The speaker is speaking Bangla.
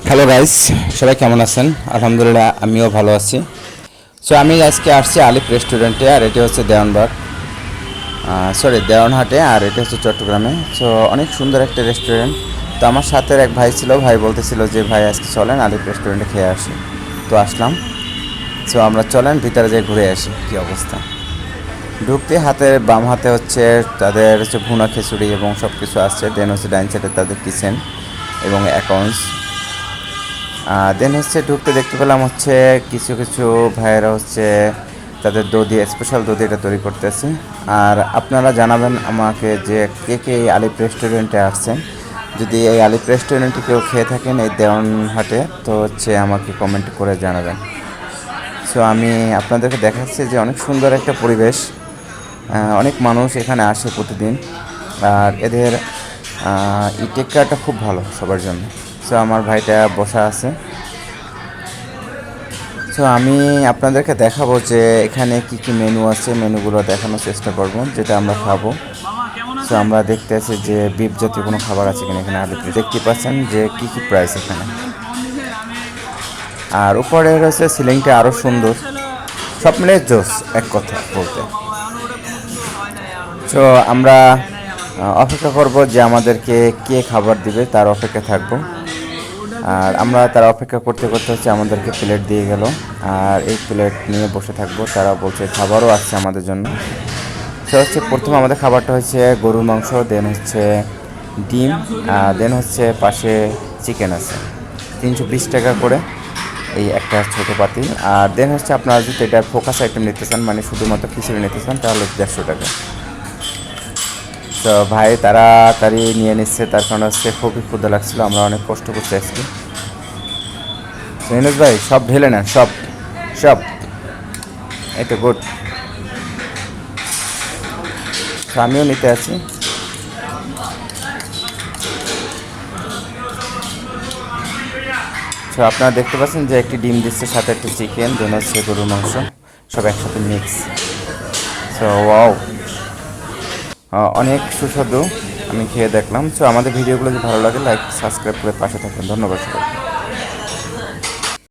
হ্যালো গাইস, সবাই কেমন আছেন? আলহামদুলিল্লাহ, আমিও ভালো আছি। সো আমি আজকে আসছি আলিফ রেস্টুরেন্টে, আর এটি হচ্ছে দেওয়ানহাটে, আর এটা হচ্ছে চট্টগ্রামে। সো অনেক সুন্দর একটা রেস্টুরেন্ট। তো আমার সাথে এক ভাই ছিল, ভাই বলতেছিল যে ভাই আজকে চলেন আলিফ রেস্টুরেন্টে খেয়ে আসি। তো আসলাম। সো আমরা চলেন ভিতরে যেয়ে ঘুরে আসি কী অবস্থা। ঢুকতে বাম হাতে হচ্ছে তাদের হচ্ছে ভুনা খিচুড়ি এবং সব কিছু আসছে। দেন হচ্ছে ডাইন সাইডে তাদের কিচেন এবং অ্যাকাউন্টস। দেন হচ্ছে ঢুকতে দেখতে পেলাম হচ্ছে কিছু কিছু ভাইয়েরা হচ্ছে তাদের দধি, স্পেশাল দধি এটা তৈরি করতেছে। আর আপনারা জানাবেন আমাকে যে কে কে এই আলিফ রেস্টুরেন্টে আসছেন। যদি এই আলিফ রেস্টুরেন্টে কেউ খেয়ে থাকেন এই দেওয়ানহাটে, তো হচ্ছে আমাকে কমেন্ট করে জানাবেন। সো আমি আপনাদেরকে দেখাচ্ছি যে অনেক সুন্দর একটা পরিবেশ, অনেক মানুষ এখানে আসে প্রতিদিন। আর এদের টেক কেয়ারটা খুব ভালো সবার জন্য। সো আমার ভাইটা বসা আছে। সো আমি আপনাদেরকে দেখাবো যে এখানে কি কি মেনু আছে, মেনুগুলো দেখানোর চেষ্টা করব যেটা আমরা খাবো। সো আমরা দেখতে আছি যে বিফ জাতীয় কোনো খাবার আছে কিনা এখানে। আলিতে দেখতে পাচ্ছেন যে কি কি প্রাইস এখানে। আর উপরে রয়েছে সিলিংটা আরও সুন্দর, সব মিলে জোস এক কথা বলতে। সো আমরা অপেক্ষা করব যে আমাদেরকে কে খাবার দিবে, তার অপেক্ষা থাকবো। আর আমরা তারা অপেক্ষা করতে করতে হচ্ছে আমাদেরকে প্লেট দিয়ে গেল, আর এই প্লেট নিয়ে বসে থাকবো। তারা বলছে খাবারও আসছে আমাদের জন্য। সে হচ্ছে প্রথমে আমাদের খাবারটা হচ্ছে গরুর মাংস, দেন হচ্ছে ডিম, দেন হচ্ছে পাশে চিকেন আছে 320 টাকা করে এই একটা ছোটো পাতিল। আর দেন হচ্ছে আপনারা যদি এটার ফোকাস আইটেম নিতে চান, মানে শুধুমাত্র খিচুড়ি নিতে চান, তাহলে 150 টাকা। তো ভাই তাড়াতাড়ি নিয়ে নিচ্ছে, তার কারণ হচ্ছে খুবই ক্ষুধা লাগছিলো, আমরা অনেক কষ্ট করতে আসছি। ইউনুস ভাই সব ঢেলে নেন, সব সব এটা গুড। আমিও নিতে আছি। তো আপনারা দেখতে পাচ্ছেন যে একটি ডিম দিচ্ছে, সাথে একটি চিকেন, দেন হচ্ছে গরুর মাংস, সব একসাথে মিক্স। সো ওয়াও, অনেক সুস্বাদু। আমি খেয়ে দেখলাম। সো আমাদের ভিডিওগুলো যদি ভালো লাগে লাইক সাবস্ক্রাইব করে পাশে থাকবেন। ধন্যবাদ সবাই।